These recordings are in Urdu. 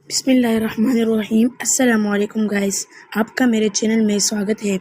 بسم اللہ الرحمن الرحیم۔ السلام علیکم گائز، آپ کا میرے چینل میں سواگت ہے۔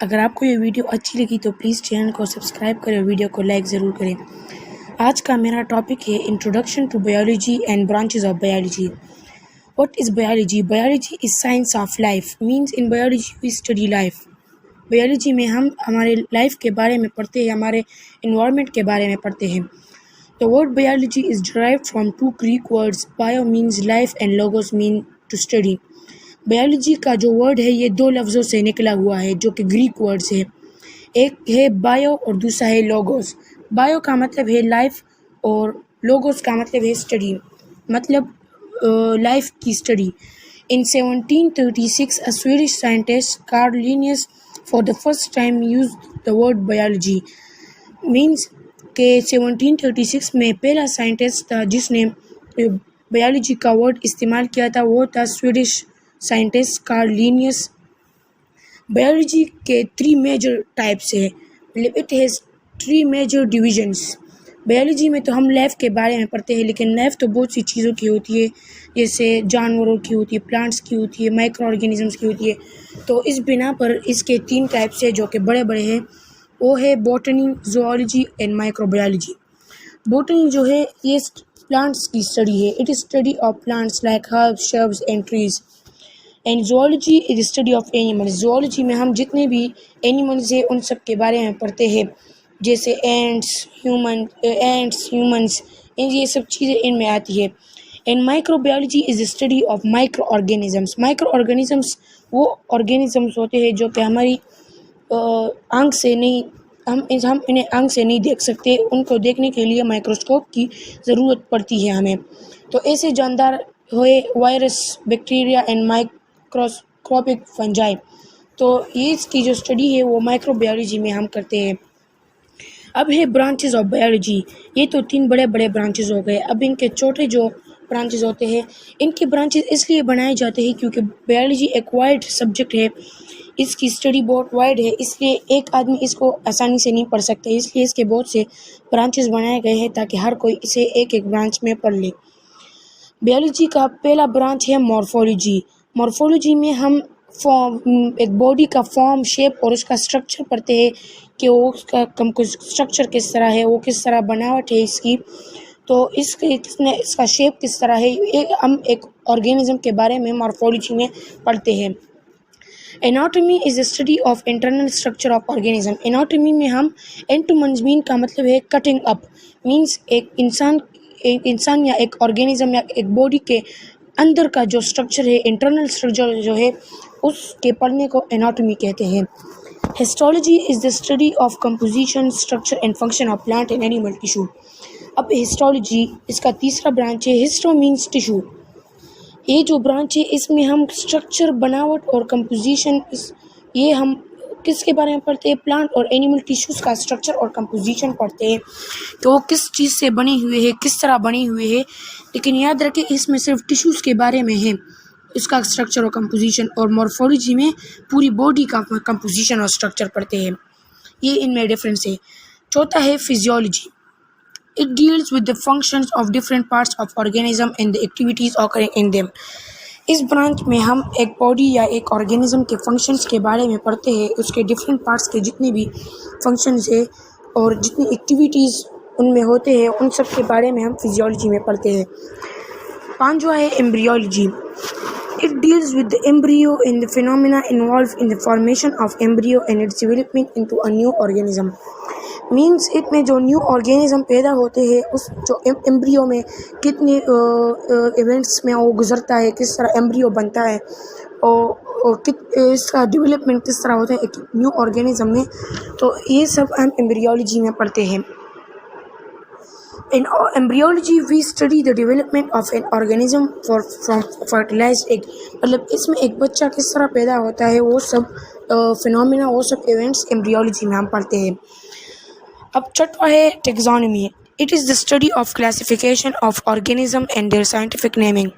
اگر آپ کو یہ ویڈیو اچھی لگی تو پلیز چینل کو سبسکرائب کریں اور ویڈیو کو لائک ضرور کریں۔ آج کا میرا ٹاپک ہے introduction to biology and branches of biology. What is biology? Biology is science of life, means in biology we study life. Biology میں ہم ہمارے لائف کے بارے میں پڑھتے ہیں، ہمارے انوائرمنٹ کے بارے میں پڑھتے ہیں۔ The word biology is derived from two Greek words. Bio means life and logos mean to study. Biology کا جو ورڈ ہے یہ دو لفظوں سے نکلا ہوا ہے جو کہ گریک ورڈز ہے۔ ایک ہے بایو اور دوسرا ہے لوگوس۔ بایو کا مطلب ہے لائف اور لوگوس کا مطلب ہے اسٹڈی، مطلب لائف کی study. In 1736 a Swedish scientist Carl Linnaeus for the first time used the word biology. Means کہ 1736 میں پہلا سائنٹسٹ تھا جس نے بایولوجی کا ورڈ استعمال کیا تھا، وہ تھا Swedish scientist Carl Linnaeus. Biology کے 3 میجر ٹائپس ہے، مطلب it has 3 major divisions. Biology میں تو ہم لائف کے بارے میں پڑھتے ہیں، لیکن لائف تو بہت سی چیزوں کی ہوتی ہے، جیسے جانوروں کی ہوتی ہے، پلانٹس کی ہوتی ہے، مائکرو آرگینزمس کی ہوتی ہے۔ تو اس بنا پر اس کے 3 ٹائپس ہے جو کہ بڑے بڑے ہیں، وہ ہے botany, zoology and microbiology. Botany جو ہے یہ پلانٹس کی اسٹڈی ہے، it is study of plants like herbs, shrubs and trees. And zoology is study of animals. Zoology میں ہم جتنے بھی اینیملز ہیں ان سب کے بارے میں پڑھتے ہیں، جیسے اینٹس، ہیومنس، یہ سب چیزیں ان میں آتی ہے۔ And micro biology is study of micro organisms. Micro organisms وہ آرگینزمس ہوتے ہیں جو کہ ہماری آنکھ سے نہیں، ہم انہیں آنکھ سے نہیں دیکھ سکتے، ان کو دیکھنے کے لیے مائکروسکوپ کی ضرورت پڑتی ہے ہمیں۔ تو ایسے جاندار ہوئے virus, bacteria and microscopic fungi. تو یہ اس کی جو اسٹڈی ہے وہ مائکرو بایولوجی میں ہم کرتے ہیں۔ اب ہے برانچز آف بایولوجی۔ یہ تو 3 بڑے بڑے برانچز ہو گئے۔ اب ان کے چھوٹے جو برانچز ہوتے ہیں، ان کے برانچز اس لیے بنائے جاتے ہیں کیونکہ بایولوجی ایک وائڈ سبجیکٹ ہے، اس کی اسٹڈی بہت وائڈ ہے، اس لیے ایک آدمی اس کو آسانی سے نہیں پڑھ سکتا، اس لیے اس کے بہت سے برانچز بنائے گئے ہیں تاکہ ہر کوئی اسے ایک ایک برانچ میں پڑھ لے۔ بایولوجی کا پہلا برانچ ہے مورفولوجی۔ مورفولوجی میں ہم ایک باڈی کا فارم، شیپ اور اس کا اسٹرکچر پڑھتے ہیں کہ وہ اس کا اسٹرکچر کس طرح ہے، وہ کس طرح بناوٹ ہے اس کی، تو اس کا شیپ کس طرح ہے، ہم ایک آرگینزم کے بارے میں مورفولوجی میں پڑھتے ہیں۔ Anatomy is a study of internal structure of organism. Anatomy میں ہم انٹومنزمین کا مطلب ہے کٹنگ اپ، مینس ایک انسان یا ایک آرگینزم یا ایک باڈی کے اندر کا جو اسٹرکچر ہے، انٹرنل اسٹرکچر جو ہے، اس کے پڑھنے کو اناٹومی کہتے ہیں۔ Histology is the study of composition, structure and function of plant and animal tissue. اب ہسٹولوجی اس کا تیسرا برانچ ہے۔ Histo means tissue. یہ جو برانچ ہے اس میں ہم اسٹرکچر، بناوٹ اور کمپوزیشن، یہ ہم کس کے بارے میں پڑھتے ہیں؟ پلانٹ اور اینیمل ٹیشوز کا اسٹرکچر اور کمپوزیشن پڑھتے ہیں کہ وہ کس چیز سے بنے ہوئے ہیں، کس طرح بنے ہوئے ہیں۔ لیکن یاد رکھیں اس میں صرف ٹیشوز کے بارے میں ہے، اس کا اسٹرکچر اور کمپوزیشن، اور مورفولوجی میں پوری باڈی کا کمپوزیشن اور اسٹرکچر پڑھتے ہیں۔ یہ ان میں ڈفرینس ہے۔ چوتھا ہے physiology. It deals with the functions of different parts of organism and the activities occurring in them. اس برانچ میں ہم ایک باڈی یا ایک آرگینزم کے فنکشنز کے بارے میں پڑھتے ہیں، اس کے ڈفرینٹ پارٹس کے جتنے بھی فنکشنز ہیں اور جتنی ایکٹیویٹیز ان میں ہوتے ہیں، ان سب کے بارے میں ہم فزیولوجی میں پڑھتے ہیں۔ 5واں ہے embryology. It deals with the embryo and the phenomena involved in the formation of embryo and its development into a new organism. Means اس میں جو نیو آرگینزم پیدا ہوتے ہیں، اس جو ایمبریو میں کتنے ایونٹس میں وہ گزرتا ہے، کس طرح ایمبریو بنتا ہے اور اس کا ڈیولپمنٹ کس طرح ہوتا ہے ایک نیو آرگینزم میں، تو یہ سب ہم ایمبریولوجی میں پڑھتے ہیں۔ In embryology we study the development of an organism from fertilized egg. مطلب اس میں ایک بچہ کس طرح پیدا ہوتا ہے، وہ سب فینومینا، وہ سب ایونٹس ایمبریولوجی میں ہم پڑھتے ہیں۔ اب 6واں ہے ٹیکزانومی۔ It is the study of classification of organism and their scientific naming.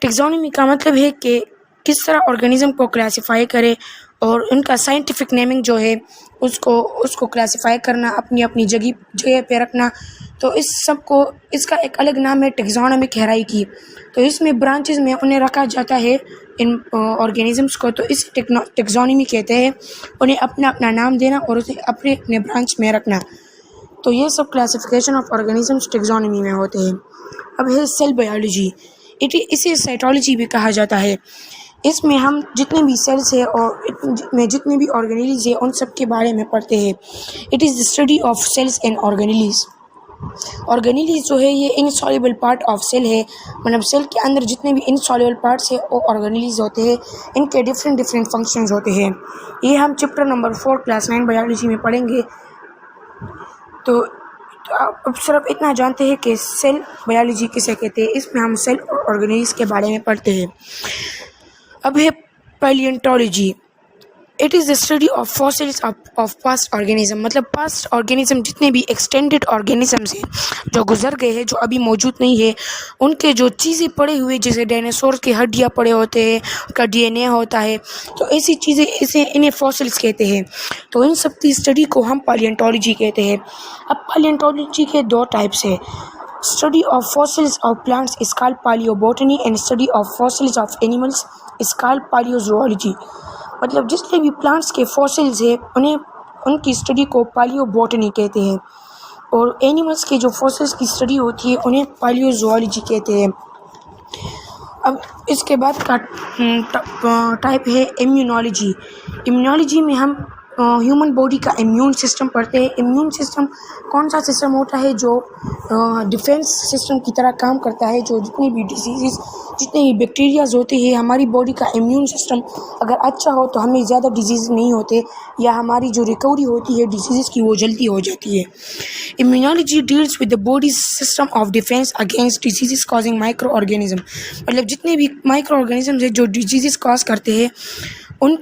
ٹیکزانومی کا مطلب ہے کہ کس طرح آرگینزم کو کلاسیفائی کرے اور ان کا سائنٹیفک نیمنگ جو ہے اس کو کلاسیفائی کرنا، اپنی جگہ پہ رکھنا۔ تو اس کا ایک الگ نام ہے ٹیکزانومک ہیرارکی. تو اس میں برانچز میں انہیں رکھا جاتا ہے ان آرگینزمس کو، تو اس ٹیکزانومی کہتے ہیں. انہیں اپنا نام دینا اور اسے اپنے برانچ میں رکھنا. تو یہ سب کلاسیفیکیشن آف آرگینزمس ٹیکزانومی میں ہوتے ہیں. اب ہے سیل بایولوجی. اسے سائٹولوجی بھی کہا جاتا ہے. اس میں ہم جتنے بھی سیلس ہیں اور میں جتنے بھی آرگینیلیز ہیں ان سب کے بارے میں پڑھتے ہیں. It is the study of cells and organelles. Organelles جو ہے یہ انسالوبل پارٹ آف سیل ہے، مطلب سیل کے اندر جتنے بھی انسالوبل پارٹس ہیں وہ آرگینیلیز ہوتے ہیں. ان کے ڈفرینٹ فنکشنز ہوتے ہیں. یہ ہم چیپٹر نمبر 4 کلاس 9 بایولوجی میں پڑھیں گے. تو اب صرف اتنا جانتے ہیں کہ سیل بایولوجی کسے کہتے ہیں. اس میں ہم سیل اور آرگینیلیز کے بارے میں پڑھتے ہیں. اب ہے palaeontology. It is the study of fossils of past organism. مطلب پاسٹ آرگینزم جتنے بھی ایکسٹینڈڈ آرگینزمس ہیں جو گزر گئے ہیں، جو ابھی موجود نہیں ہے، ان کے جو چیزیں پڑے ہوئے جیسے ڈائناسور کی ہڈیاں پڑے ہوتے ہیں، ان کا ڈی این اے ہوتا ہے، تو ایسی چیزیں انہیں فاسلز کہتے ہیں. تو ان سب کی اسٹڈی کو ہم پیلیونٹولوجی کہتے ہیں. اب پیلیونٹولوجی کے 2 ٹائپس ہیں. Study of fossils of plants is called palaeobotany and study of fossils of animals is called palaeozoology. مطلب جتنے بھی پلانٹس کے فاسلز ہیں ان کی اسٹڈی کو پالیوبوٹنی کہتے ہیں، اور اینیملس کے جو فاسلز کی اسٹڈی ہوتی ہے انہیں پالیوزوالوجی کہتے ہیں. اب اس کے بعد کا ٹائپ ہے امیونولوجی. امیونولوجی میں ہم ہیومن باڈی کا امیون سسٹم پڑھتے ہیں. امیون سسٹم کون سا سسٹم ہوتا ہے جو ڈیفینس سسٹم کی طرح کام کرتا ہے، جو جتنی بھی ڈیزیزز، جتنے بھی بیکٹیریاز ہوتے ہیں، ہماری باڈی کا امیون سسٹم اگر اچھا ہو تو ہمیں زیادہ ڈیزیز نہیں ہوتے، یا ہماری جو ریکوری ہوتی ہے ڈیزیز کی وہ جلدی ہو جاتی ہے. Immunology deals with the bodies system of defence against diseases causing micro organism. مطلب جتنے بھی مائکرو آرگینزمز ہیں جو ڈیزیزز کاز کرتے ہیں ان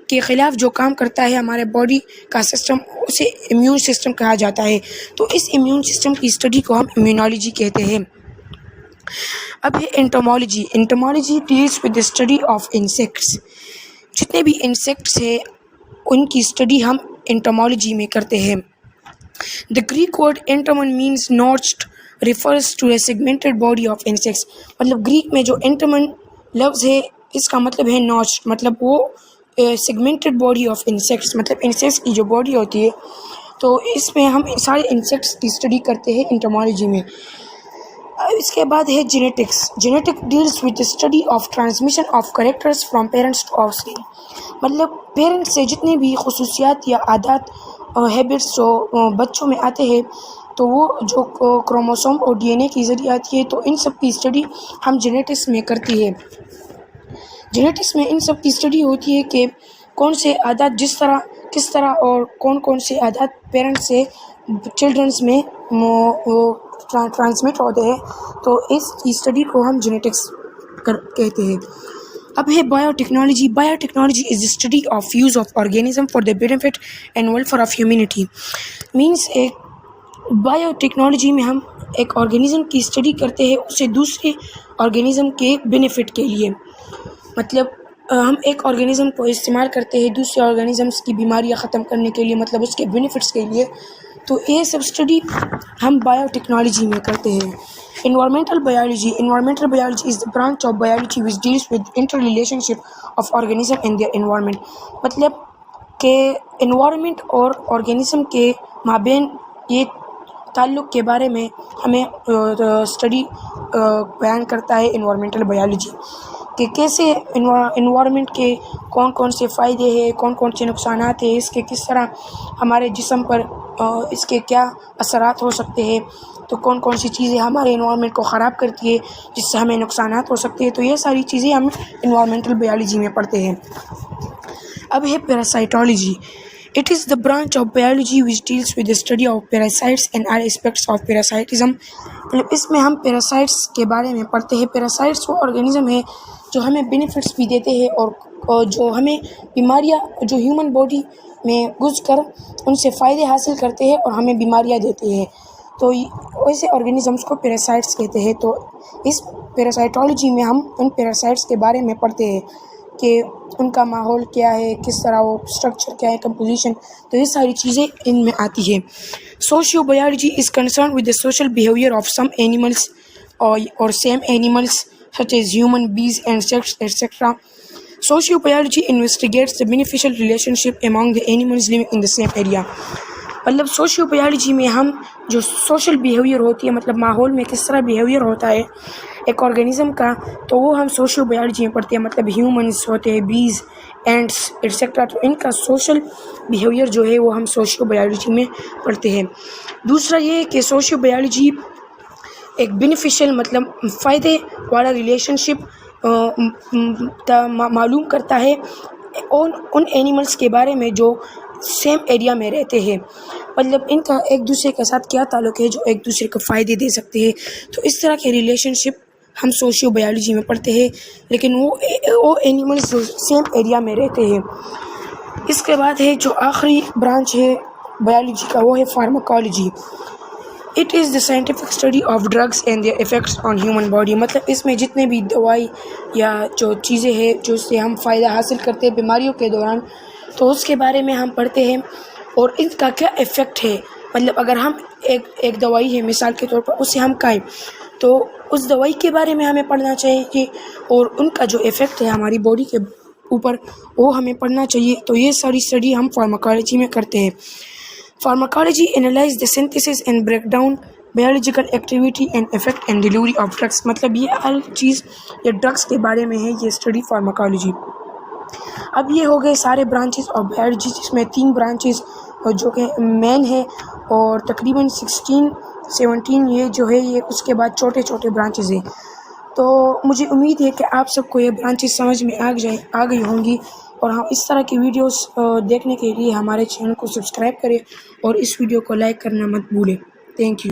کے خلاف جو کام کرتا ہے ہمارے باڈی کا سسٹم، اسے امیون سسٹم کہا جاتا ہے. تو اس امیون سسٹم کی اسٹڈی کو ہم امیونولوجی کہتے ہیں. اب ہے entomology. Entomology deals with the study of insects. جتنے بھی انسیکٹس ہیں ان کی اسٹڈی ہم انٹومولوجی میں کرتے ہیں. The Greek word entomon means notched refers to a segmented body of insects. مطلب گریک میں جو انٹومن لفظ ہے اس کا مطلب ہے نوچڈ، مطلب وہ سیگمنٹڈ باڈی آف انسیکٹس، مطلب انسیکٹس کی جو باڈی ہوتی ہے. تو اس میں ہم سارے انسیکٹس کی اسٹڈی کرتے ہیں انٹومولوجی میں. اس کے بعد ہے genetics. Genetic deals with study of transmission of characters from parents to offspring. مطلب پیرنٹس سے جتنے بھی خصوصیات یا عادات ہیبٹس جو بچوں میں آتے ہیں تو وہ جو کروموسوم اور ڈی این اے کے ذریعے آتی ہے، تو ان سب کی اسٹڈی ہم جینیٹکس میں کرتی ہے. جینیٹکس میں ان سب کی اسٹڈی ہوتی ہے کہ کون سے عادات کس طرح اور کون سے عادات پیرنٹس سے چلڈرنس میں ٹرانسمٹ ہوتے ہیں. تو اس کی اسٹڈی کو ہم جینیٹکس کہتے ہیں. اب ہے bio technology. Bio technology is the study of use of organism for the benefit and welfare of humanity. Means ایک بایو ٹیکنالوجی میں ہم ایک آرگینزم کی اسٹڈی کرتے ہیں اسے دوسرے آرگینزم کے بینیفٹ کے لیے. مطلب ہم ایک آرگینزم کو استعمال کرتے ہیں دوسرے آرگینزمس کی بیماریاں ختم کرنے کے لیے، مطلب اس کے بینیفٹس کے لیے. تو یہ سب اسٹڈی ہم بایو ٹیکنالوجی میں کرتے ہیں. Environmental biology. Environmental biology is the branch of biology which deals with interrelationship of organism and their environment. مطلب کہ انوائرمنٹ اور آرگینزم کے مابین یہ تعلق کے بارے میں ہمیں اسٹڈی بیان کرتا ہے انوائرمنٹل بایولوجی، کہ کیسے انوائرمنٹ کے کون سے فائدے ہیں، کون سے نقصانات ہیں، اس کے کس طرح ہمارے جسم پر اس کے کیا اثرات ہو سکتے ہیں، تو کون سی چیزیں ہمارے انوائرمنٹ کو خراب کرتی ہے جس سے ہمیں نقصانات ہو سکتے ہیں. تو یہ ساری چیزیں ہم انوائرمنٹل بایولوجی میں پڑھتے ہیں. اب ہے پیراسائٹولوجی. It is the branch of biology which deals with the study of parasites and all aspects of parasitism. مطلب اس میں ہم پیراسائٹس کے بارے میں پڑھتے ہیں. پیراسائٹس وہ آرگینزم ہیں جو ہمیں بینیفٹس بھی دیتے ہیں اور جو ہمیں بیماریاں جو ہیومن باڈی میں گھس کر ان سے فائدے حاصل کرتے ہیں اور ہمیں بیماریاں دیتے ہیں. تو ایسے آرگینزمس کو پیراسائٹس کہتے ہیں. تو اس پیراسائٹولوجی میں ہم ان پیراسائٹس کے بارے میں پڑھتے ہیں کہ ان کا ماحول کیا ہے، کس طرح وہ اسٹرکچر کیا ہے، کمپوزیشن، تو یہ ساری چیزیں ان میں آتی ہے۔ Sociobiology is concern with the social behaviour of some animals اور same animals such as human, bees, insects, etc. Sociobiology investigates the beneficial relationship among the animals living in the same area. مطلب سوشیو بایولوجی میں ہم جو سوشل بیہیویئر ہوتی ہے، مطلب ماحول میں کس طرح بیہیویئر ہوتا ہے ایک آرگینزم کا، تو وہ ہم سوشیو بایولوجی میں پڑھتے ہیں۔ مطلب ہیومنس ہوتے ہیں، بیز، اینٹس ایٹسیکٹرا، تو ان کا سوشل بیہیویئر جو ہے وہ ہم سوشیو بایولوجی میں پڑھتے ہیں۔ دوسرا یہ کہ سوشیو بایولوجی ایک بینیفیشل مطلب فائدے والا ریلیشن شپ معلوم کرتا ہے ان اینیملس کے بارے میں جو سیم ایریا میں رہتے ہیں، مطلب ان کا ایک دوسرے کے ساتھ کیا تعلق ہے جو ایک دوسرے کو فائدے دے سکتے ہیں۔ تو اس طرح کے ریلیشن شپ ہم سوشیو بایولوجی میں پڑھتے ہیں، لیکن وہ اینیملس جو سیم ایریا میں رہتے ہیں۔ اس کے بعد ہے جو آخری برانچ ہے بایولوجی کا، وہ ہے pharmacology. It is the scientific study of drugs and their effects on human body. مطلب اس میں جتنے بھی دوائی یا جو چیزیں ہیں جو سے ہم فائدہ حاصل کرتے ہیں بیماریوں کے دوران، تو اس کے بارے میں ہم پڑھتے ہیں اور ان کا کیا افیکٹ ہے۔ مطلب اگر ہم ایک دوائی ہے مثال کے طور پر اسے ہم کھائیں تو اس دوائی کے بارے میں ہمیں پڑھنا چاہیے اور ان کا جو افیکٹ ہے ہماری باڈی کے اوپر وہ ہمیں پڑھنا چاہیے۔ تو یہ ساری اسٹڈی ہم فارماکالوجی میں کرتے ہیں۔ Pharmacology analyze the synthesis and breakdown biological activity and effect and delivery of drugs۔ مطلب یہ ہر چیز یہ ڈرگس کے بارے میں ہے، یہ اسٹڈی فارماکالوجی۔ اب یہ ہو گئے سارے برانچز آف بایولوجی، جس میں 3 برانچز جو کہ مین ہے اور تقریباً 16-17 یہ جو ہے یہ اس کے بعد چھوٹے چھوٹے برانچز ہیں۔ تو مجھے امید ہے کہ آپ سب کو یہ برانچز سمجھ میں آ گئی ہوں گی، اور ہم اس طرح کی ویڈیوز دیکھنے کے لیے ہمارے چینل کو سبسکرائب کریں اور اس ویڈیو کو لائک کرنا مت بھولیں۔ Thank you.